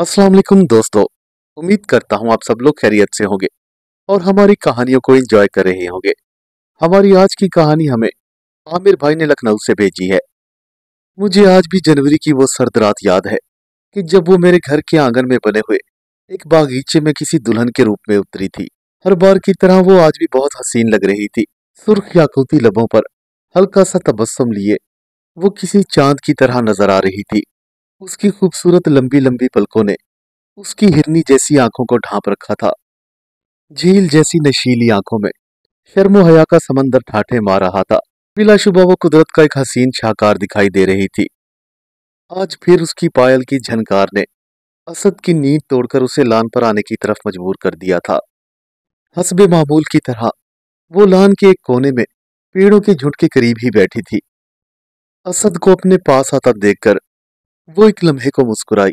अस्सलाम वालेकुम दोस्तों। उम्मीद करता हूँ आप सब लोग खैरियत से होंगे और हमारी कहानियों को एंजॉय कर रहे होंगे। हमारी आज की कहानी हमें आमिर भाई ने लखनऊ से भेजी है। मुझे आज भी जनवरी की वो सर्द रात याद है कि जब वो मेरे घर के आंगन में बने हुए एक बागीचे में किसी दुल्हन के रूप में उतरी थी। हर बार की तरह वो आज भी बहुत हसीन लग रही थी। सुर्ख याकूती लबों पर हल्का सा तबस्सुम लिए वो किसी चांद की तरह नजर आ रही थी। उसकी खूबसूरत लंबी लंबी पलकों ने उसकी हिरनी जैसी आंखों को ढांप रखा था। झील जैसी नशीली आंखों में शर्मो हया का समंदर ठाठे मार रहा था। बिलाशुबा वो कुदरत का एक हसीन शाहकार दिखाई दे रही थी। आज फिर उसकी पायल की झनकार ने असद की नींद तोड़कर उसे लान पर आने की तरफ मजबूर कर दिया था। हस्बे मामूल की तरह वो लान के एक कोने में पेड़ों के झुंड के करीब ही बैठी थी। असद को अपने पास आता देखकर वो एक लम्हे को मुस्कुराई,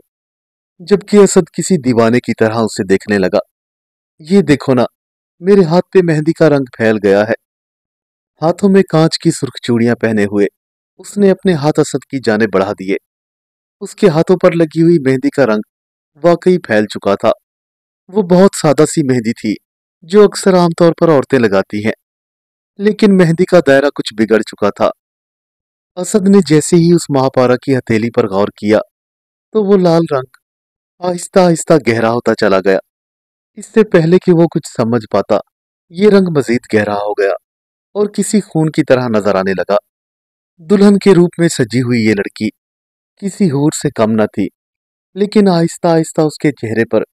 जबकि असद किसी दीवाने की तरह उसे देखने लगा। ये देखो ना, मेरे हाथ पे मेहंदी का रंग फैल गया है। हाथों में कांच की सुर्ख चूड़ियां पहने हुए उसने अपने हाथ असद की जाने बढ़ा दिए। उसके हाथों पर लगी हुई मेहंदी का रंग वाकई फैल चुका था। वो बहुत सादा सी मेहंदी थी जो अक्सर आमतौर पर औरतें लगाती हैं, लेकिन मेहंदी का दायरा कुछ बिगड़ चुका था। असद ने जैसे ही उस महापारा की हथेली पर गौर किया तो वो लाल रंग आहिस्ता आहिस्ता गहरा होता चला गया। इससे पहले कि वो कुछ समझ पाता, ये रंग मजीद गहरा हो गया और किसी खून की तरह नजर आने लगा। दुल्हन के रूप में सजी हुई ये लड़की किसी हूर से कम न थी, लेकिन आहिस्ता आहिस्ता उसके चेहरे पर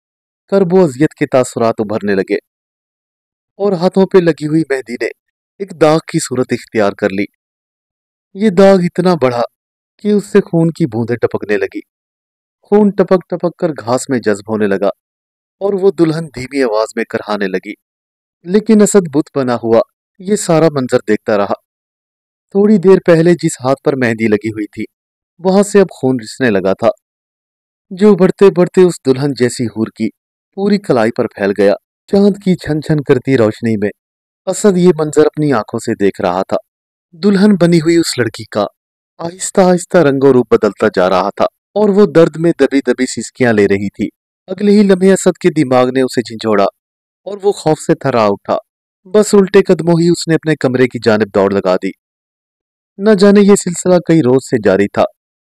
कर्बो अजियत के तासुरात उभरने लगे और हाथों पे लगी हुई मेहंदी ने एक दाग की सूरत इख्तियार कर ली। ये दाग इतना बढ़ा कि उससे खून की बूंदें टपकने लगी। खून टपक टपक कर घास में जज्ब होने लगा और वो दुल्हन धीमी आवाज में करहाने लगी। लेकिन असद बुत बना हुआ ये सारा मंजर देखता रहा। थोड़ी देर पहले जिस हाथ पर मेहंदी लगी हुई थी वहां से अब खून रिसने लगा था, जो बढ़ते बढ़ते उस दुल्हन जैसी हूर की पूरी कलाई पर फैल गया। चांद की छन छन करती रोशनी में असद ये मंजर अपनी आंखों से देख रहा था। दुल्हन बनी हुई उस लड़की का आहिस्ता आहिस्ता रंगो रूप बदलता जा रहा था और वो दर्द में दबी दबी सिसकियां ले रही थी। अगले ही लम्हे असद के दिमाग ने उसे झंझोड़ा और वो खौफ से थर्रा उठा। बस उल्टे कदमों ही उसने अपने कमरे की जानिब दौड़ लगा दी। न जाने ये सिलसिला कई रोज से जारी था।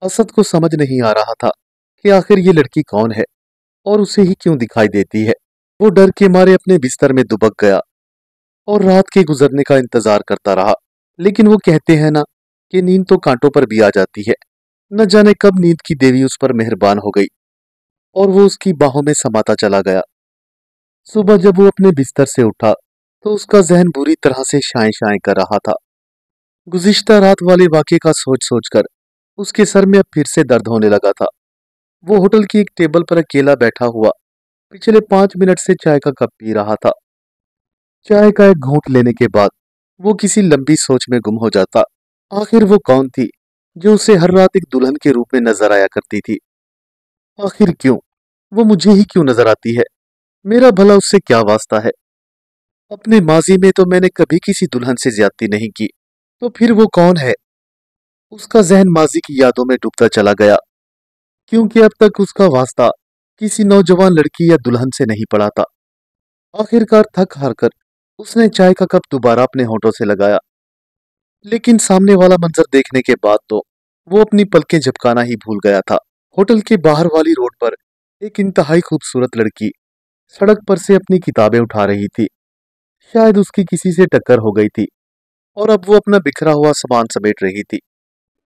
असद को समझ नहीं आ रहा था कि आखिर ये लड़की कौन है और उसे ही क्यों दिखाई देती है। वो डर के मारे अपने बिस्तर में दुबक गया और रात के गुजरने का इंतजार करता रहा। लेकिन वो कहते हैं ना कि नींद तो कांटों पर भी आ जाती है। न जाने कब नींद की देवी उस पर मेहरबान हो गई और वो उसकी बाहों में समाता चला गया। सुबह जब वो अपने बिस्तर से उठा तो उसका जहन बुरी तरह से शाएं शाएं कर रहा था। गुज़िश्ता रात वाले वाक़े का सोच सोचकर उसके सर में अब फिर से दर्द होने लगा था। वो होटल की एक टेबल पर अकेला बैठा हुआ पिछले 5 मिनट से चाय का कप पी रहा था। चाय का एक घूंट लेने के बाद वो किसी लंबी सोच में गुम हो जाता। आखिर वो कौन थी जो उसे हर रात एक दुल्हन के रूप में नजर आया करती थी? आखिर क्यों वो मुझे ही क्यों नजर आती है? मेरा भला उससे क्या वास्ता है? अपने माजी में तो मैंने कभी किसी दुल्हन से ज्यादती नहीं की, तो फिर वो कौन है? उसका जहन माजी की यादों में डूबता चला गया, क्योंकि अब तक उसका वास्ता किसी नौजवान लड़की या दुल्हन से नहीं पड़ा था। आखिरकार थक हार कर उसने चाय का कप दोबारा अपने होठों से लगाया, लेकिन सामने वाला मंजर देखने के बाद तो वो अपनी पलकें झपकाना ही भूल गया था। होटल के बाहर वाली रोड पर एक इंतहाई खूबसूरत लड़की सड़क पर से अपनी किताबें उठा रही थी। शायद उसकी किसी से टक्कर हो गई थी और अब वो अपना बिखरा हुआ सामान समेट रही थी।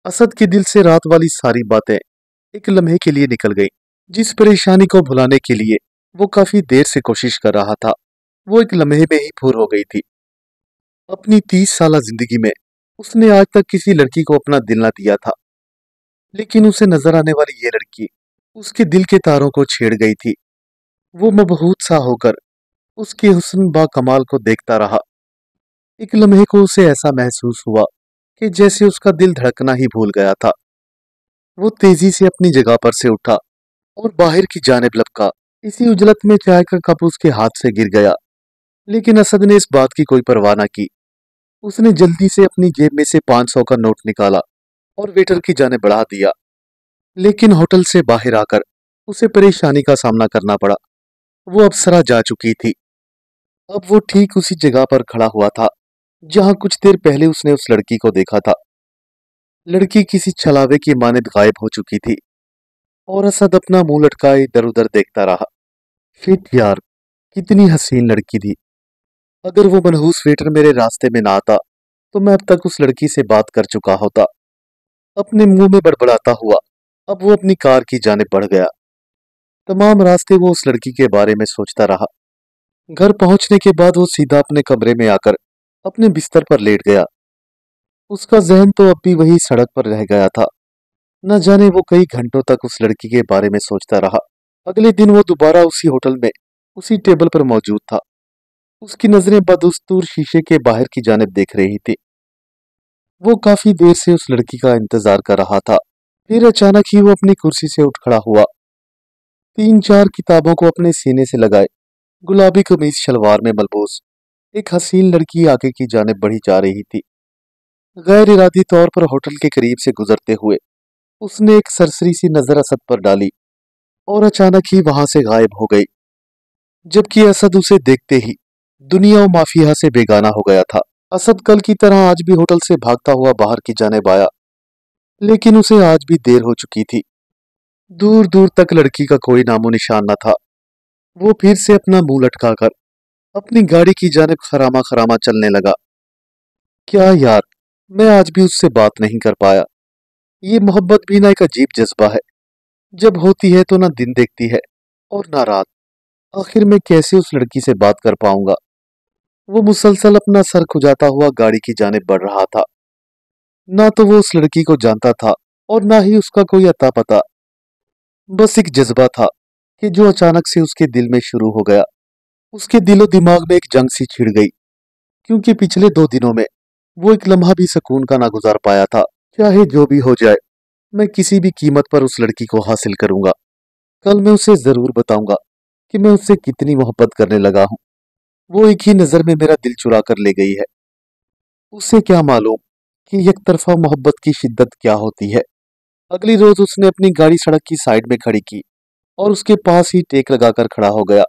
असद के दिल से रात वाली सारी बातें एक लम्हे के लिए निकल गई। जिस परेशानी को भुलाने के लिए वो काफी देर से कोशिश कर रहा था, वो एक लम्हे में ही पूर हो गई थी। अपनी 30 साल जिंदगी में उसने आज तक किसी लड़की को अपना दिल ना दिया था, लेकिन उसे नजर आने वाली ये लड़की उसके दिल के तारों को छेड़ गई थी। वो मबहूत सा होकर उसके हुस्न बा कमाल को देखता रहा। एक लम्हे को उसे ऐसा महसूस हुआ कि जैसे उसका दिल धड़कना ही भूल गया था। वो तेजी से अपनी जगह पर से उठा और बाहर की जानिब लपका। इसी उजलत में चाय का कप उसके हाथ से गिर गया, लेकिन असद ने इस बात की कोई परवाह न की। उसने जल्दी से अपनी जेब में से 500 का नोट निकाला और वेटर की जानिब बढ़ा दिया। लेकिन होटल से बाहर आकर उसे परेशानी का सामना करना पड़ा। वो अप्सरा जा चुकी थी। अब वो ठीक उसी जगह पर खड़ा हुआ था जहां कुछ देर पहले उसने उस लड़की को देखा था। लड़की किसी छलावे की मानद गायब हो चुकी थी और असद अपना मुंह लटकाए इधर उधर देखता रहा। शिट यार, कितनी हसीन लड़की थी। अगर वो मनहूस वेटर मेरे रास्ते में ना आता तो मैं अब तक उस लड़की से बात कर चुका होता। अपने मुंह में बड़बड़ाता हुआ अब वो अपनी कार की जानिब बढ़ गया। तमाम रास्ते वो उस लड़की के बारे में सोचता रहा। घर पहुंचने के बाद वो सीधा अपने कमरे में आकर अपने बिस्तर पर लेट गया। उसका जहन तो अब भी वही सड़क पर रह गया था। न जाने वो कई घंटों तक उस लड़की के बारे में सोचता रहा। अगले दिन वो दोबारा उसी होटल में उसी टेबल पर मौजूद था। उसकी नजरें बदस्तूर शीशे के बाहर की जानिब देख रही थी। वो काफी देर से उस लड़की का इंतजार कर रहा था। फिर अचानक ही वो अपनी कुर्सी से उठ खड़ा हुआ। 3-4 किताबों को अपने सीने से लगाए गुलाबी कमीज शलवार में मलबूस एक हसीन लड़की आगे की जानिब बढ़ी जा रही थी। गैर इरादी तौर पर होटल के करीब से गुजरते हुए उसने एक सरसरी सी नजर असद पर डाली और अचानक ही वहां से गायब हो गई। जबकि असद उसे देखते ही दुनिया और माफिया से बेगाना हो गया था। असद कल की तरह आज भी होटल से भागता हुआ बाहर की जानिब आया, लेकिन उसे आज भी देर हो चुकी थी। दूर दूर तक लड़की का कोई नामो निशान न था। वो फिर से अपना मुंह लटकाकर अपनी गाड़ी की जानिब खरामा खरामा चलने लगा। क्या यार, मैं आज भी उससे बात नहीं कर पाया। ये मोहब्बत भी ना एक अजीब जज्बा है। जब होती है तो ना दिन देखती है और ना रात। आखिर मैं कैसे उस लड़की से बात कर पाऊंगा। वो मुसलसल अपना सर खुजाता हुआ गाड़ी की जानिब बढ़ रहा था। ना तो वो उस लड़की को जानता था और ना ही उसका कोई अता पता। बस एक जज्बा था कि जो अचानक से उसके दिल में शुरू हो गया। उसके दिलो दिमाग में एक जंग सी छिड़ गई, क्योंकि पिछले 2 दिनों में वो एक लम्हा भी सुकून का ना गुजार पाया था। चाहे जो भी हो जाए, मैं किसी भी कीमत पर उस लड़की को हासिल करूंगा। कल मैं उसे जरूर बताऊंगा कि मैं उससे कितनी मोहब्बत करने लगा हूं। वो एक ही नजर में मेरा दिल चुरा कर ले गई है। उसे क्या मालूम कि एकतरफा मोहब्बत की शिद्दत क्या होती है। अगली रोज उसने अपनी गाड़ी सड़क की साइड में खड़ी की और उसके पास ही टेक लगाकर खड़ा हो गया।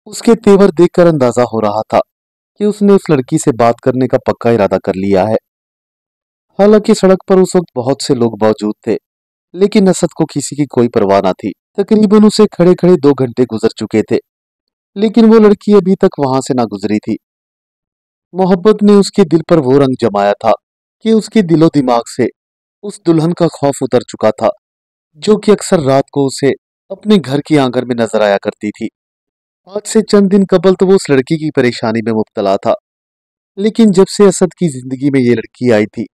उसके तेवर देखकर अंदाजा हो रहा था कि उसने उस लड़की से बात करने का पक्का इरादा कर लिया है। हालांकि सड़क पर उस वक्त बहुत से लोग मौजूद थे, लेकिन असद को किसी की कोई परवाह ना थी। तकरीबन उसे खड़े खड़े 2 घंटे गुजर चुके थे, लेकिन वो लड़की अभी तक वहां से ना गुजरी थी। मोहब्बत ने उसके दिल पर वो रंग जमाया था कि उसके दिलो दिमाग से उस दुल्हन का खौफ उतर चुका था, जो कि अक्सर रात को उसे अपने घर की आंगन में नजर आया करती थी। आज से चंद दिन कबल तो वो उस लड़की की परेशानी में मुब्तला था, लेकिन जब से असद की जिंदगी में ये लड़की आई थी,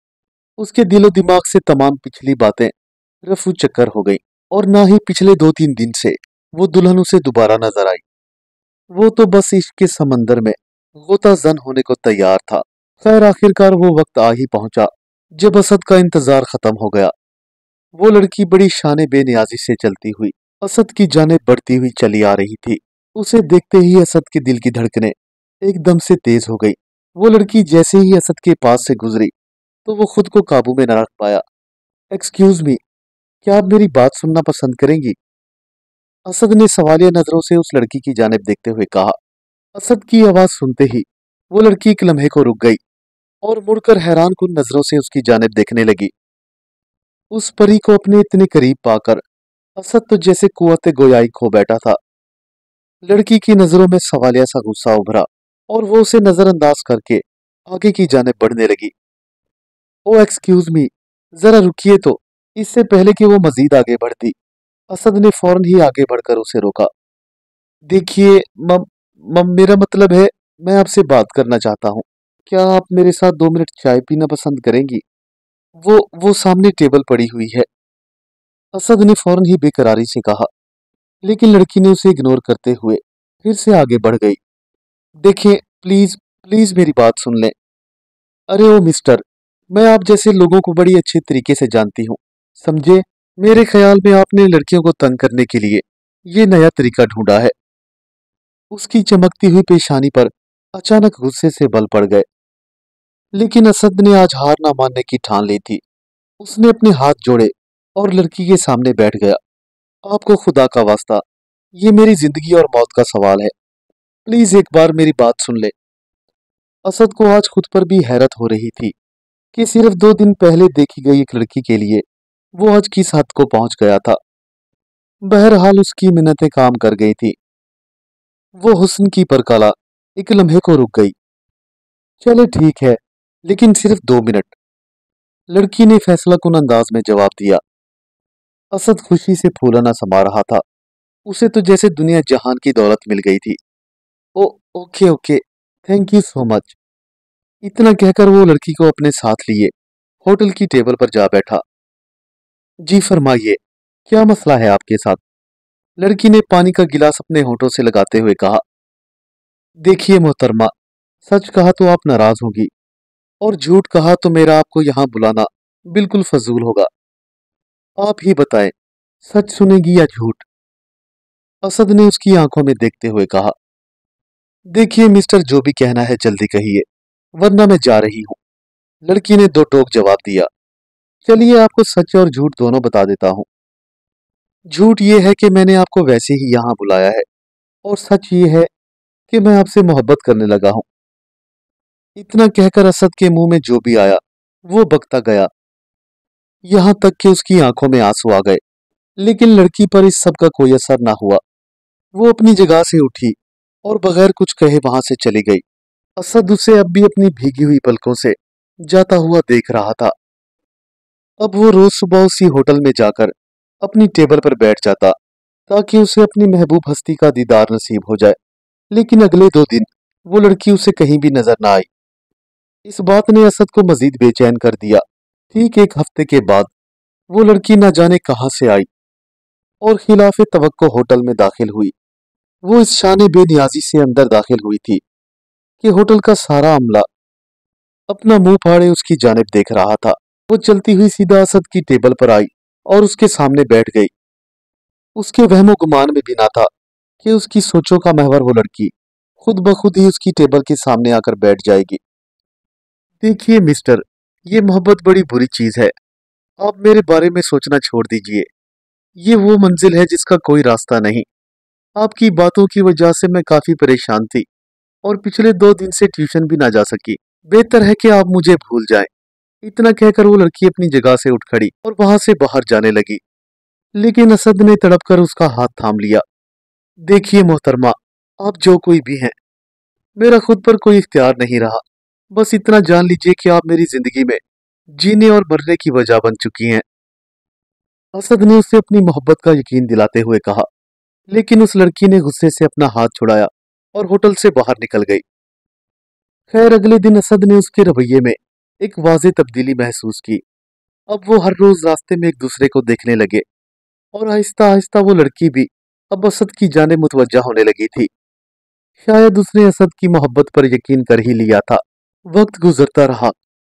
उसके दिलो दिमाग से तमाम पिछली बातें रफू चक्कर हो गई और ना ही पिछले 2-3 दिन से वो दुल्हन उसे दोबारा नजर आई। वो तो बस इश्क के समंदर में गोता जन होने को तैयार था। खैर, आखिरकार वो वक्त आ ही पहुंचा जब असद का इंतजार खत्म हो गया। वो लड़की बड़ी शाने बेनियाजी से चलती हुई असद की जाने बढ़ती हुई चली आ रही थी। उसे देखते ही असद के दिल की धड़कनें एकदम से तेज हो गई। वो लड़की जैसे ही असद के पास से गुजरी तो वो खुद को काबू में न रख पाया। एक्सक्यूज मी, क्या आप मेरी बात सुनना पसंद करेंगी? असद ने सवालिया नजरों से उस लड़की की जानिब देखते हुए कहा। असद की आवाज सुनते ही वो लड़की एक लम्हे को रुक गई और मुड़कर हैरान कुन नजरों से उसकी जानिब देखने लगी। उस परी को अपने इतने करीब पाकर असद तो जैसे कुव्वत गोयाई खो बैठा था। लड़की की नजरों में सवालिया सा गुस्सा उभरा और वो उसे नजरअंदाज करके आगे की जानिब बढ़ने लगी। ओ एक्सक्यूज मी, जरा रुकिए तो। इससे पहले कि वो मजीद आगे बढ़ती, असद ने फौरन ही आगे बढ़कर उसे रोका। देखिए मेरा मतलब है, मैं आपसे बात करना चाहता हूँ। क्या आप मेरे साथ 2 मिनट चाय पीना पसंद करेंगी? वो सामने टेबल पड़ी हुई है। असद ने फौरन ही बेकरारी से कहा, लेकिन लड़की ने उसे इग्नोर करते हुए फिर से आगे बढ़ गई। देखें, प्लीज प्लीज मेरी बात सुन लें। अरे ओ मिस्टर, मैं आप जैसे लोगों को बड़ी अच्छे तरीके से जानती हूँ, समझे? मेरे ख्याल में आपने लड़कियों को तंग करने के लिए ये नया तरीका ढूंढा है। उसकी चमकती हुई पेशानी पर अचानक गुस्से से बल पड़ गए, लेकिन असद ने आज हार ना मानने की ठान ली थी। उसने अपने हाथ जोड़े और लड़की के सामने बैठ गया। आपको खुदा का वास्ता, ये मेरी जिंदगी और मौत का सवाल है। प्लीज एक बार मेरी बात सुन ले। असद को आज खुद पर भी हैरत हो रही थी कि सिर्फ 2 दिन पहले देखी गई एक लड़की के लिए वो आज किस हद को पहुंच गया था। बहरहाल उसकी मिन्नतें काम कर गई थी। वो हुस्न की परकाला एक लम्हे को रुक गई। चले ठीक है, लेकिन सिर्फ 2 मिनट, लड़की ने फैसलाकुन अंदाज में जवाब दिया। असद खुशी से फूला न समा रहा था। उसे तो जैसे दुनिया जहान की दौलत मिल गई थी। Oh, okay okay, thank you so much. इतना कहकर वो लड़की को अपने साथ लिए होटल की टेबल पर जा बैठा। जी फरमाइए, क्या मसला है आपके साथ? लड़की ने पानी का गिलास अपने होठों से लगाते हुए कहा। देखिए मोहतरमा, सच कहा तो आप नाराज होगी, और झूठ कहा तो मेरा आपको यहाँ बुलाना बिल्कुल फजूल होगा। आप ही बताएं, सच सुनेगी या झूठ? असद ने उसकी आंखों में देखते हुए कहा। देखिए मिस्टर, जो भी कहना है जल्दी कहिए, वरना मैं जा रही हूँ। लड़की ने दो टोक जवाब दिया। चलिए आपको सच और झूठ दोनों बता देता हूँ। झूठ ये है कि मैंने आपको वैसे ही यहाँ बुलाया है, और सच ये है कि मैं आपसे मोहब्बत करने लगा हूँ। इतना कहकर असद के मुंह में जो भी आया वो बकता गया, यहाँ तक कि उसकी आंखों में आंसू आ गए। लेकिन लड़की पर इस सब का कोई असर ना हुआ। वो अपनी जगह से उठी और बगैर कुछ कहे वहां से चली गई। असद उसे अब भी अपनी भीगी हुई पलकों से जाता हुआ देख रहा था। अब वो रोज सुबह उसी होटल में जाकर अपनी टेबल पर बैठ जाता ताकि उसे अपनी महबूब हस्ती का दीदार नसीब हो जाए। लेकिन अगले 2 दिन वो लड़की उसे कहीं भी नजर ना आई। इस बात ने असद को मजीद बेचैन कर दिया। ठीक एक हफ्ते के बाद वो लड़की न जाने कहां से आई और खिलाफे तवक्को होटल में दाखिल हुई। वो इस शान बेनियाजी से अंदर दाखिल हुई थी कि होटल का सारा अमला अपना मुंह फाड़े उसकी जानिब देख रहा था। वो चलती हुई सीधा असद की टेबल पर आई और उसके सामने बैठ गई। उसके वहमो गुमान में भी ना था कि उसकी सोचों का महवर वो लड़की खुद ब खुद ही उसकी टेबल के सामने आकर बैठ जाएगी। देखिए मिस्टर, ये मोहब्बत बड़ी बुरी चीज है। आप मेरे बारे में सोचना छोड़ दीजिए। ये वो मंजिल है जिसका कोई रास्ता नहीं। आपकी बातों की वजह से मैं काफी परेशान थी और पिछले 2 दिन से ट्यूशन भी ना जा सकी। बेहतर है कि आप मुझे भूल जाएं। इतना कहकर वो लड़की अपनी जगह से उठ खड़ी और वहां से बाहर जाने लगी। लेकिन असद ने तड़पकर उसका हाथ थाम लिया। देखिए मोहतरमा, आप जो कोई भी हैं, मेरा खुद पर कोई इख्तियार नहीं रहा। बस इतना जान लीजिए कि आप मेरी जिंदगी में जीने और मरने की वजह बन चुकी हैं। असद ने उसे अपनी मोहब्बत का यकीन दिलाते हुए कहा। लेकिन उस लड़की ने गुस्से से अपना हाथ छुड़ाया और होटल से बाहर निकल गई। खैर अगले दिन असद ने उसके रवैये में एक वाज़ेह तब्दीली महसूस की। अब वो हर रोज रास्ते में एक दूसरे को देखने लगे और आहिस्ता आहिस्ता वो लड़की भी अब असद की जाने मुतवज्जा होने लगी थी। शायद उसने असद की मोहब्बत पर यकीन कर ही लिया था। वक्त गुजरता रहा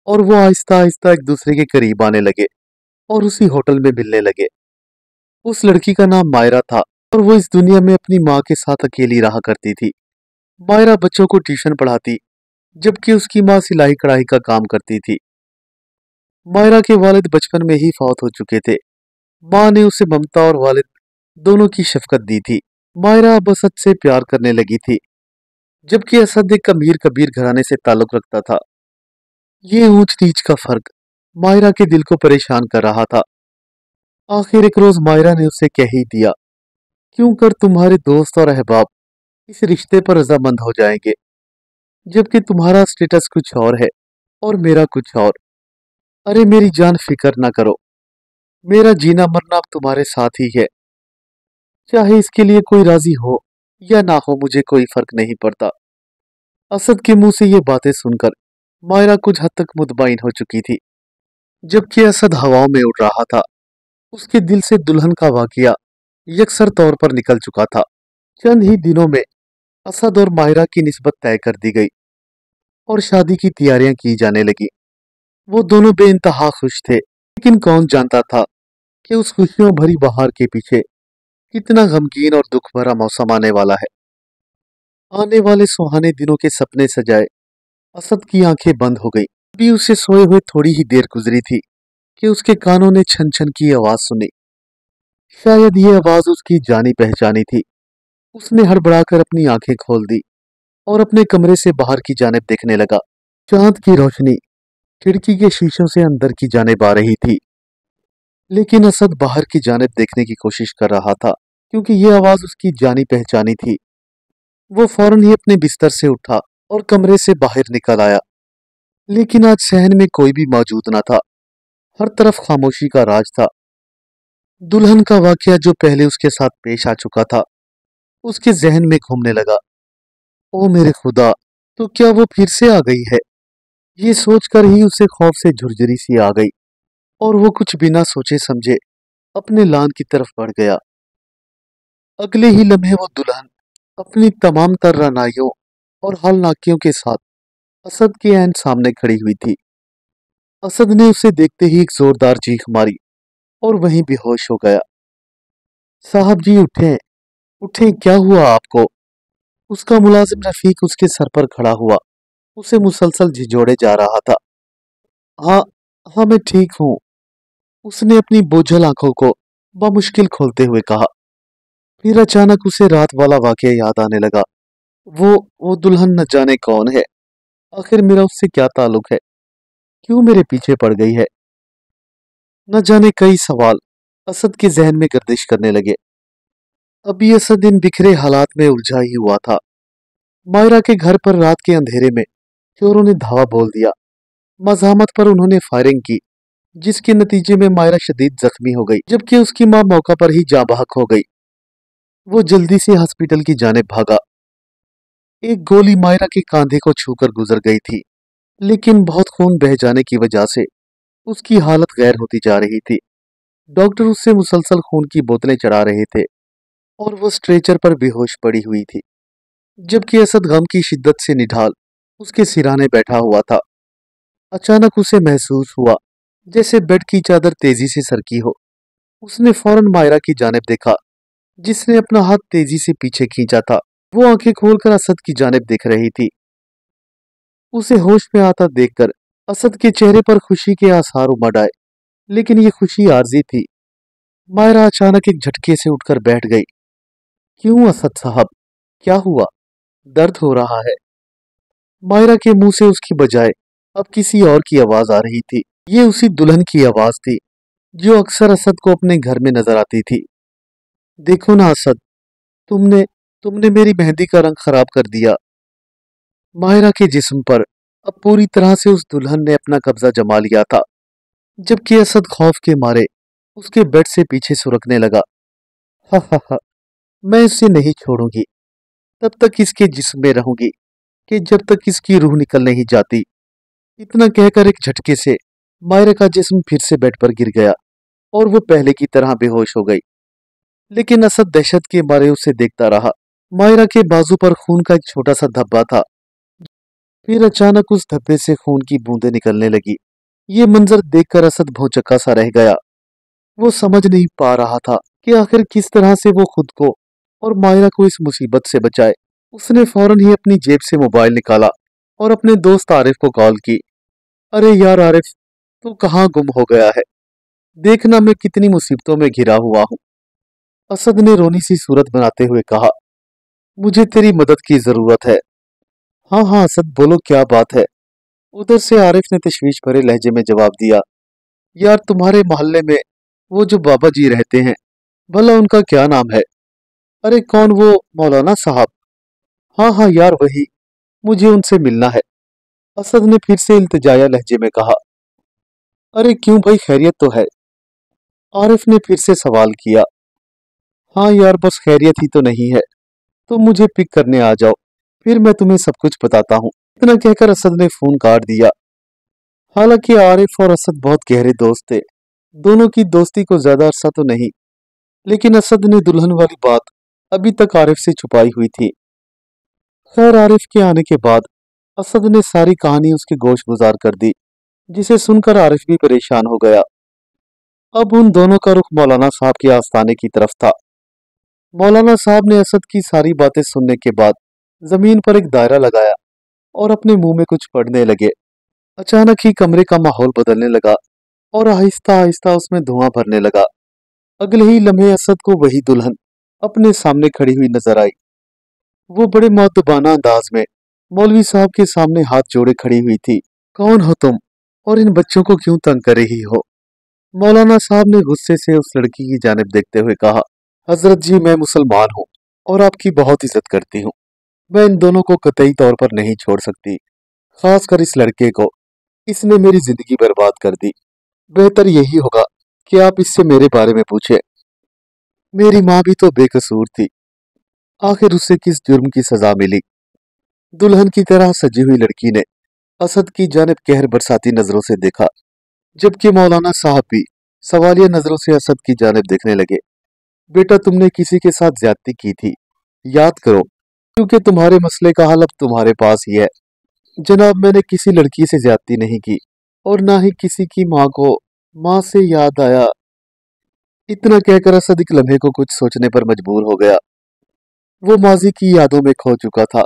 और वो आहिस्ता आहिस्ता एक दूसरे के करीब आने लगे और उसी होटल में मिलने लगे। उस लड़की का नाम मायरा था और वो इस दुनिया में अपनी माँ के साथ अकेली रहा करती थी। मायरा बच्चों को ट्यूशन पढ़ाती जबकि उसकी माँ सिलाई कढ़ाई का काम करती थी। मायरा के वालिद बचपन में ही फौत हो चुके थे। माँ ने उसे ममता और वालिद दोनों की शफकत दी थी। मायरा अब असद से प्यार करने लगी थी, जबकि असद एक अमीर कबीर घराने से ताल्लुक रखता था। ये ऊंच नीच का फर्क मायरा के दिल को परेशान कर रहा था। आखिर एक रोज मायरा ने उसे कह ही दिया, क्यों कर तुम्हारे दोस्त और अहबाब इस रिश्ते पर रजामंद हो जाएंगे, जबकि तुम्हारा स्टेटस कुछ और है और मेरा कुछ और। अरे मेरी जान, फिक्र ना करो, मेरा जीना मरना अब तुम्हारे साथ ही है। चाहे इसके लिए कोई राजी हो या ना हो, मुझे कोई फर्क नहीं पड़ता। असद के मुंह से ये बातें सुनकर मायरा कुछ हद तक मुतमईन हो चुकी थी, जबकि असद हवाओं में उड़ रहा था। उसके दिल से दुल्हन का वाकया यकसर तौर पर निकल चुका था। चंद ही दिनों में असद और मायरा की निस्बत तय कर दी गई और शादी की तैयारियां की जाने लगी। वो दोनों बेइंतहा खुश थे, लेकिन कौन जानता था कि उस खुशियों भरी बहार के पीछे कितना गमगीन और दुख भरा मौसम आने वाला है। आने वाले सुहाने दिनों के सपने सजाए असद की आंखें बंद हो गई। अभी उसे सोए हुए थोड़ी ही देर गुजरी थी कि उसके कानों ने छन छन की आवाज सुनी। शायद ये आवाज उसकी जानी पहचानी थी। उसने हड़बड़ाकर अपनी आंखें खोल दी और अपने कमरे से बाहर की जानिब देखने लगा। चांद की रोशनी खिड़की के शीशों से अंदर की जानिब आ रही थी, लेकिन असद बाहर की जानिब देखने की कोशिश कर रहा था क्योंकि ये आवाज उसकी जानी पहचानी थी। वो फौरन ही अपने बिस्तर से उठा और कमरे से बाहर निकल आया, लेकिन आज सहन में कोई भी मौजूद न था। हर तरफ खामोशी का राज था। दुल्हन का वाकया जो पहले उसके साथ पेश आ चुका था उसके जहन में घूमने लगा। ओ मेरे खुदा, तो क्या वो फिर से आ गई है? ये सोचकर ही उसे खौफ से झुरझुरी सी आ गई और वो कुछ बिना सोचे समझे अपने लान की तरफ बढ़ गया। अगले ही लम्हे वो दुल्हन अपनी तमाम तर्रानाइयों और हौलनाकियों के साथ असद के ऐन सामने खड़ी हुई थी। असद ने उसे देखते ही एक जोरदार चीख मारी और वहीं बेहोश हो गया। साहब जी उठें, उठें, क्या हुआ आपको? उसका मुलाजिम रफीक उसके सर पर खड़ा हुआ उसे मुसलसल झिझोड़े जा रहा था। हाँ, हाँ मैं ठीक हूँ, उसने अपनी बोझल आंखों को बमुश्किल खोलते हुए कहा। फिर अचानक उसे रात वाला वाकया याद आने लगा। वो वो दुल्हन न जाने कौन है। आखिर मेरा उससे क्या ताल्लुक है? क्यों मेरे पीछे पड़ गई है? न जाने कई सवाल असद के जहन में गर्दिश करने लगे। अभी असद इन बिखरे हालात में उलझा ही हुआ था। मायरा के घर पर रात के अंधेरे में चोरों ने धावा बोल दिया। मज़ाहमत पर उन्होंने फायरिंग की, जिसके नतीजे में मायरा शदीद जख्मी हो गई, जबकि उसकी मां मौका पर ही जाँ बहक हो गई। वो जल्दी से हॉस्पिटल की जानिब भागा। एक गोली मायरा के कांधे को छूकर गुजर गई थी, लेकिन बहुत खून बह जाने की वजह से उसकी हालत गैर होती जा रही थी। डॉक्टर उससे मुसलसल खून की बोतलें चढ़ा रहे थे और वो स्ट्रेचर पर बेहोश पड़ी हुई थी, जबकि असद गम की शिद्दत से निढाल उसके सिराने बैठा हुआ था। अचानक उसे महसूस हुआ जैसे बेड की चादर तेजी से सरकी हो। उसने फौरन मायरा की जानिब देखा, जिसने अपना हाथ तेजी से पीछे खींचा था। वो आंखें खोलकर असद की जानिब देख रही थी। उसे होश में आता देखकर असद के चेहरे पर खुशी के आसार उमड़ आए, लेकिन ये खुशी आरजी थी। मायरा अचानक एक झटके से उठकर बैठ गई। क्यों असद साहब, क्या हुआ? दर्द हो रहा है? मायरा के मुंह से उसकी बजाय अब किसी और की आवाज आ रही थी। ये उसी दुल्हन की आवाज थी जो अक्सर असद को अपने घर में नजर आती थी। देखो ना असद, तुमने तुमने मेरी मेहंदी का रंग खराब कर दिया। माहिरा के जिस्म पर अब पूरी तरह से उस दुल्हन ने अपना कब्जा जमा लिया था, जबकि असद खौफ के मारे उसके बेड से पीछे सुरकने लगा। हा हा हा, मैं इसे नहीं छोड़ूंगी, तब तक इसके जिस्म में रहूंगी कि जब तक इसकी रूह निकल नहीं जाती। इतना कहकर एक झटके से मायरा का जिस्म फिर से बेड पर गिर गया और वो पहले की तरह बेहोश हो गई। लेकिन असद दहशत के मारे उसे देखता रहा। मायरा के बाजू पर खून का एक छोटा सा धब्बा था। फिर अचानक उस धब्बे से खून की बूंदें निकलने लगी। ये मंजर देखकर असद भौचक्का सा रह गया। वो समझ नहीं पा रहा था कि आखिर किस तरह से वो खुद को और मायरा को इस मुसीबत से बचाए। उसने फौरन ही अपनी जेब से मोबाइल निकाला और अपने दोस्त आरिफ को कॉल की। अरे यार आरिफ, तू कहाँ गुम हो गया है? देखना मैं कितनी मुसीबतों में घिरा हुआ हूँ। असद ने रोनी सी सूरत बनाते हुए कहा। मुझे तेरी मदद की जरूरत है। हाँ हाँ असद, बोलो क्या बात है? उधर से आरिफ ने तशवीश भरे लहजे में जवाब दिया। यार तुम्हारे मोहल्ले में वो जो बाबा जी रहते हैं, भला उनका क्या नाम है? अरे कौन, वो मौलाना साहब? हाँ हाँ यार वही, मुझे उनसे मिलना है। असद ने फिर से इल्तिजाया लहजे में कहा। अरे क्यों भाई, खैरियत तो है? आरिफ ने फिर से सवाल किया। हाँ यार बस खैरियत ही तो नहीं है, तुम मुझे पिक करने आ जाओ, फिर मैं तुम्हें सब कुछ बताता हूँ। इतना कहकर असद ने फोन काट दिया। हालांकि आरिफ और असद बहुत गहरे दोस्त थे। दोनों की दोस्ती को ज्यादा अरसा तो नहीं, लेकिन असद ने दुल्हन वाली बात अभी तक आरिफ से छुपाई हुई थी। खैर आरिफ के आने के बाद असद ने सारी कहानी उसके गोश गुजार कर दी, जिसे सुनकर आरिफ भी परेशान हो गया। अब उन दोनों का रुख मौलाना साहब के आस्थाने की तरफ था। मौलाना साहब ने असद की सारी बातें सुनने के बाद जमीन पर एक दायरा लगाया और अपने मुंह में कुछ पढ़ने लगे। अचानक ही कमरे का माहौल बदलने लगा और आहिस्ता आहिस्ता उसमें धुआं भरने लगा। अगले ही लम्हे असद को वही दुल्हन अपने सामने खड़ी हुई नजर आई। वो बड़े मुअद्दबाना अंदाज में मौलवी साहब के सामने हाथ जोड़े खड़ी हुई थी। कौन हो तुम और इन बच्चों को क्यों तंग कर रही हो? मौलाना साहब ने गुस्से से उस लड़की की जानिब देखते हुए कहा, हजरत जी, मैं मुसलमान हूँ और आपकी बहुत इज्जत करती हूँ। मैं इन दोनों को कतई तौर पर नहीं छोड़ सकती, खासकर इस लड़के को। इसने मेरी जिंदगी बर्बाद कर दी। बेहतर यही होगा कि आप इससे मेरे बारे में पूछें। मेरी माँ भी तो बेकसूर थी, आखिर उसे किस जुर्म की सजा मिली? दुल्हन की तरह सजी हुई लड़की ने असद की जानिब कहर बरसाती नजरों से देखा, जबकि मौलाना साहब भी सवालिया नजरों से असद की जानिब देखने लगे। बेटा, तुमने किसी के साथ ज्यादती की थी, याद करो, क्योंकि तुम्हारे मसले का हल अब तुम्हारे पास ही है। जनाब, मैंने किसी लड़की से ज्यादती नहीं की और ना ही किसी की माँ को। माँ से याद आया। इतना कहकर असद एक लम्हे को कुछ सोचने पर मजबूर हो गया। वो माजी की यादों में खो चुका था।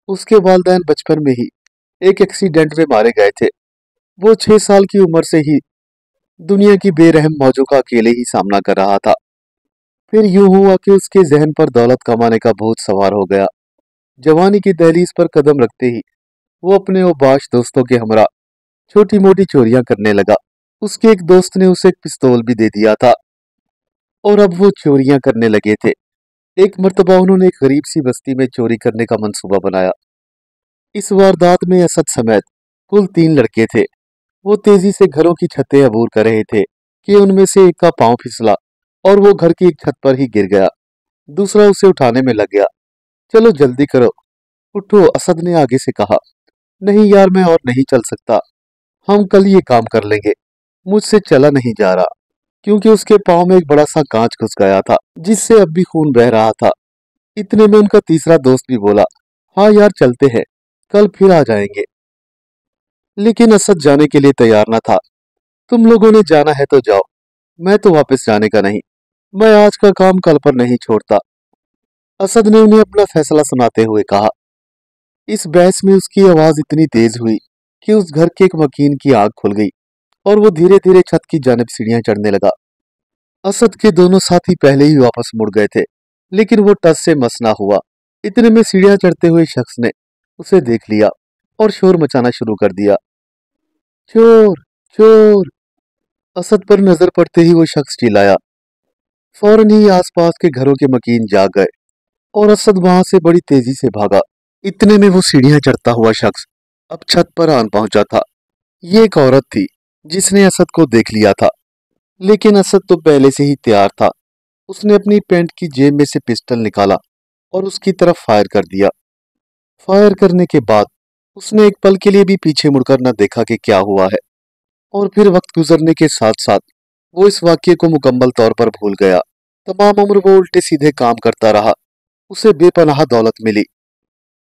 उसके वालिदैन बचपन में ही एक एक्सीडेंट में मारे गए थे। वो 6 साल की उम्र से ही दुनिया की बेरहम मौजों का अकेले ही सामना कर रहा था। फिर यूं हुआ कि उसके जहन पर दौलत कमाने का भूत सवार हो गया। जवानी की दहलीज पर कदम रखते ही वो अपने औबाश दोस्तों के हमरा छोटी मोटी चोरियां करने लगा। उसके एक दोस्त ने उसे एक पिस्तौल भी दे दिया था और अब वो चोरियां करने लगे थे। एक मर्तबा उन्होंने एक गरीब सी बस्ती में चोरी करने का मंसूबा बनाया। इस वारदात में असद समेत कुल 3 लड़के थे। वो तेजी से घरों की छतें अबूर कर रहे थे कि उनमें से एक का पांव फिसला और वो घर की एक छत पर ही गिर गया। दूसरा उसे उठाने में लग गया। चलो जल्दी करो, उठो, असद ने आगे से कहा। नहीं यार, मैं और नहीं चल सकता। हम कल ये काम कर लेंगे। मुझसे चला नहीं जा रहा, क्योंकि उसके पांव में एक बड़ा सा कांच घुस गया था, जिससे अब भी खून बह रहा था। इतने में उनका तीसरा दोस्त भी बोला, हाँ यार, चलते हैं, कल फिर आ जाएंगे। लेकिन असद जाने के लिए तैयार न था। तुम लोगों ने जाना है तो जाओ, मैं तो वापस जाने का नहीं। मैं आज का काम कल पर नहीं छोड़ता, असद ने उन्हें अपना फैसला सुनाते हुए कहा। इस बहस में उसकी आवाज इतनी तेज हुई कि उस घर के एक मकीन की आंख खुल गई और वो धीरे धीरे छत की जानिब सीढ़ियां चढ़ने लगा। असद के दोनों साथी पहले ही वापस मुड़ गए थे, लेकिन वो टस से मस ना हुआ। इतने में सीढ़ियां चढ़ते हुए शख्स ने उसे देख लिया और शोर मचाना शुरू कर दिया। चोर, चोर! असद पर नजर पड़ते ही वो शख्स चिल्लाया। फौरन ही आसपास के घरों के मकीन जाग गए और असद वहां से बड़ी तेजी से भागा। इतने में वो सीढ़ियां चढ़ता हुआ शख्स अब छत पर आन पहुंचा था। ये एक औरत थी जिसने असद को देख लिया था, लेकिन असद तो पहले से ही तैयार था। उसने अपनी पैंट की जेब में से पिस्टल निकाला और उसकी तरफ फायर कर दिया। फायर करने के बाद उसने एक पल के लिए भी पीछे मुड़कर न देखा कि क्या हुआ है, और फिर वक्त गुजरने के साथ साथ वो इस वाक्य को मुकम्मल तौर पर भूल गया। तमाम उम्र वो उल्टे सीधे काम करता रहा। उसे बेपनाह दौलत मिली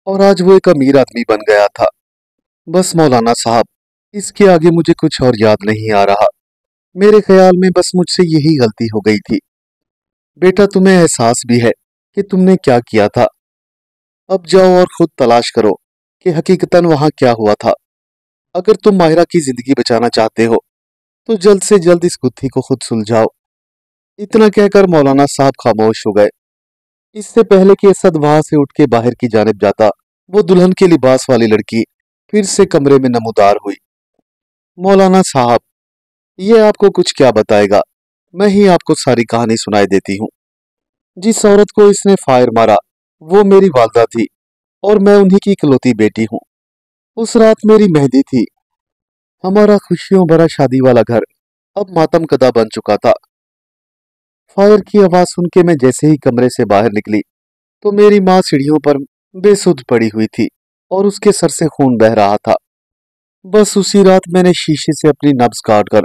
और आज वो एक अमीर आदमी बन गया था। बस मौलाना साहब, इसके आगे मुझे कुछ और याद नहीं आ रहा। मेरे ख्याल में बस मुझसे यही गलती हो गई थी। बेटा, तुम्हें एहसास भी है कि तुमने क्या किया था। अब जाओ और खुद तलाश करो कि हकीकतन वहां क्या हुआ था। अगर तुम माहिरा की जिंदगी बचाना चाहते हो तो जल्द से जल्द इस गुत्थी को खुद सुलझाओ। इतना कहकर मौलाना साहब खामोश हो गए। इससे पहले कि असद वहां से उठ के बाहर की जानिब जाता, वो दुल्हन के लिबास वाली लड़की फिर से कमरे में नमूदार हुई। मौलाना साहब, ये आपको कुछ क्या बताएगा? मैं ही आपको सारी कहानी सुनाई देती हूँ। जिस औरत को इसने फायर मारा वो मेरी वालदा थी और मैं उन्हीं की इकलौती बेटी हूँ। उस रात मेरी मेहंदी थी। हमारा खुशियों भरा शादी वाला घर अब मातम कदा बन चुका था। फायर की आवाज सुन के मैं जैसे ही कमरे से बाहर निकली तो मेरी माँ सीढ़ियों पर बेसुध पड़ी हुई थी और उसके सर से खून बह रहा था। बस उसी रात मैंने शीशे से अपनी नब्ज काट कर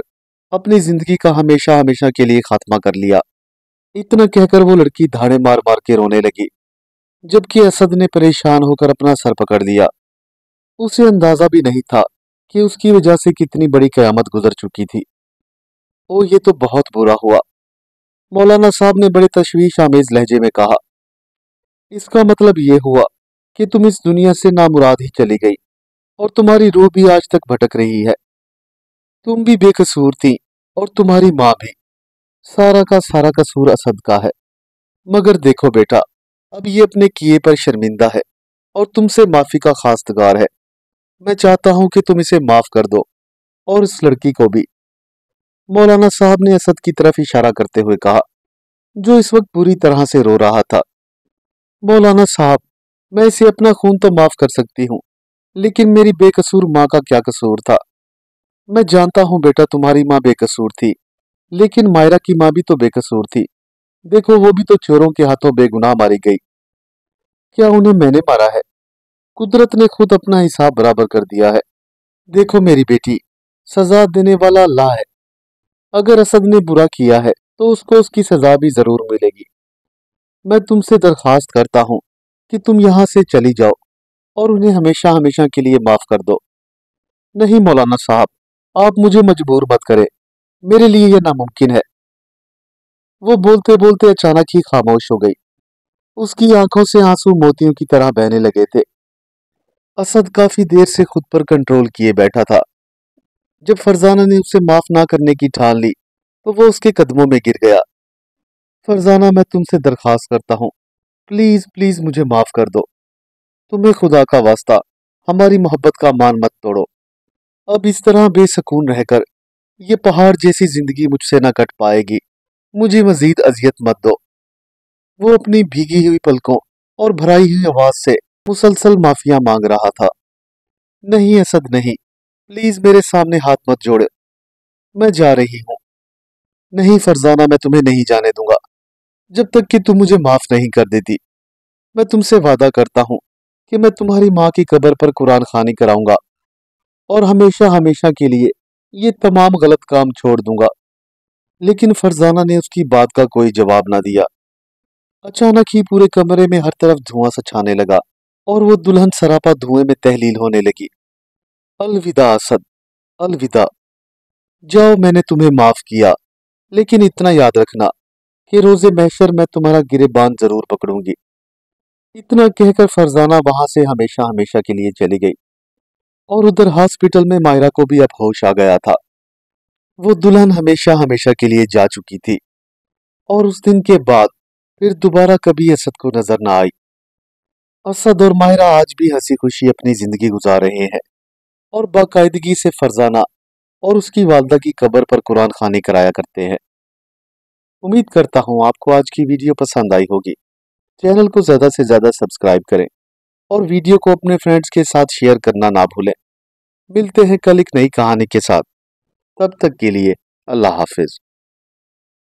अपनी जिंदगी का हमेशा हमेशा के लिए खात्मा कर लिया। इतना कहकर वो लड़की धाड़े मार मार के रोने लगी, जबकि असद ने परेशान होकर अपना सर पकड़ लिया। उसे अंदाजा भी नहीं था कि उसकी वजह से कितनी बड़ी कयामत गुजर चुकी थी। ओ, ये तो बहुत बुरा हुआ, मौलाना साहब ने बड़े तशवीश आमेज लहजे में कहा। इसका मतलब ये हुआ कि तुम इस दुनिया से नामुराद ही चली गई और तुम्हारी रूह भी आज तक भटक रही है। तुम भी बेकसूर थी और तुम्हारी माँ भी। सारा का सारा कसूर असद का है। मगर देखो बेटा, अब ये अपने किए पर शर्मिंदा है और तुमसे माफी का खास्तगार है। मैं चाहता हूं कि तुम इसे माफ कर दो और इस लड़की को भी। मौलाना साहब ने असद की तरफ इशारा करते हुए कहा, जो इस वक्त पूरी तरह से रो रहा था। मौलाना साहब, मैं इसे अपना खून तो माफ कर सकती हूँ, लेकिन मेरी बेकसूर माँ का क्या कसूर था? मैं जानता हूँ बेटा, तुम्हारी माँ बेकसूर थी, लेकिन मायरा की माँ भी तो बेकसूर थी। देखो, वो भी तो चोरों के हाथों बेगुनाह मारी गई। क्या उन्हें मैंने मारा है? कुदरत ने खुद अपना हिसाब बराबर कर दिया है। देखो मेरी बेटी, सजा देने वाला अल्लाह है। अगर असद ने बुरा किया है तो उसको उसकी सजा भी जरूर मिलेगी। मैं तुमसे दरखास्त करता हूँ कि तुम यहाँ से चली जाओ और उन्हें हमेशा हमेशा के लिए माफ कर दो। नहीं मौलाना साहब, आप मुझे मजबूर मत करें, मेरे लिए यह नामुमकिन है। वो बोलते बोलते अचानक ही खामोश हो गई। उसकी आंखों से आंसू मोतियों की तरह बहने लगे थे। असद काफी देर से खुद पर कंट्रोल किए बैठा था। जब फरजाना ने उसे माफ ना करने की ठान ली तो वो उसके कदमों में गिर गया। फरजाना, मैं तुमसे दरखास्त करता हूँ, प्लीज प्लीज मुझे माफ कर दो। तुम्हें खुदा का वास्ता, हमारी मोहब्बत का मान मत तोड़ो। अब इस तरह बेसुकून रहकर ये पहाड़ जैसी जिंदगी मुझसे न कट पाएगी। मुझे मजीद अजियत मत दो। वो अपनी भीगी हुई पलकों और भराई हुई आवाज से मुसलसल माफिया मांग रहा था। नहीं असद नहीं, प्लीज मेरे सामने हाथ मत जोड़ो, मैं जा रही हूँ। नहीं फरजाना, मैं तुम्हें नहीं जाने दूंगा जब तक कि तुम मुझे माफ नहीं कर देती। मैं तुमसे वादा करता हूँ कि मैं तुम्हारी माँ की कब्र पर कुरान खानी कराऊंगा और हमेशा हमेशा के लिए ये तमाम गलत काम छोड़ दूंगा। लेकिन फरजाना ने उसकी बात का कोई जवाब ना दिया। अचानक ही पूरे कमरे में हर तरफ धुआं सा छाने लगा और वो दुल्हन सरापा धुएं में तहलील होने लगी। अलविदा असद, अलविदा। जाओ, मैंने तुम्हें माफ किया, लेकिन इतना याद रखना कि रोजे महशर मैं तुम्हारा गिरेबान जरूर पकड़ूंगी। इतना कहकर फरजाना वहां से हमेशा हमेशा के लिए चली गई। और उधर हॉस्पिटल में मायरा को भी अब होश आ गया था। वो दुल्हन हमेशा हमेशा के लिए जा चुकी थी और उस दिन के बाद फिर दोबारा कभी असद को नजर न आई। असद और मायरा आज भी हंसी खुशी अपनी जिंदगी गुजार रहे हैं और बाकायदगी से फरजाना और उसकी वालदा की कब्र पर कुरान खानी कराया करते हैं। उम्मीद करता हूँ आपको आज की वीडियो पसंद आई होगी। चैनल को ज्यादा से ज्यादा सब्सक्राइब करें और वीडियो को अपने फ्रेंड्स के साथ शेयर करना ना भूलें। मिलते हैं कल एक नई कहानी के साथ। तब तक के लिए अल्लाह हाफिज।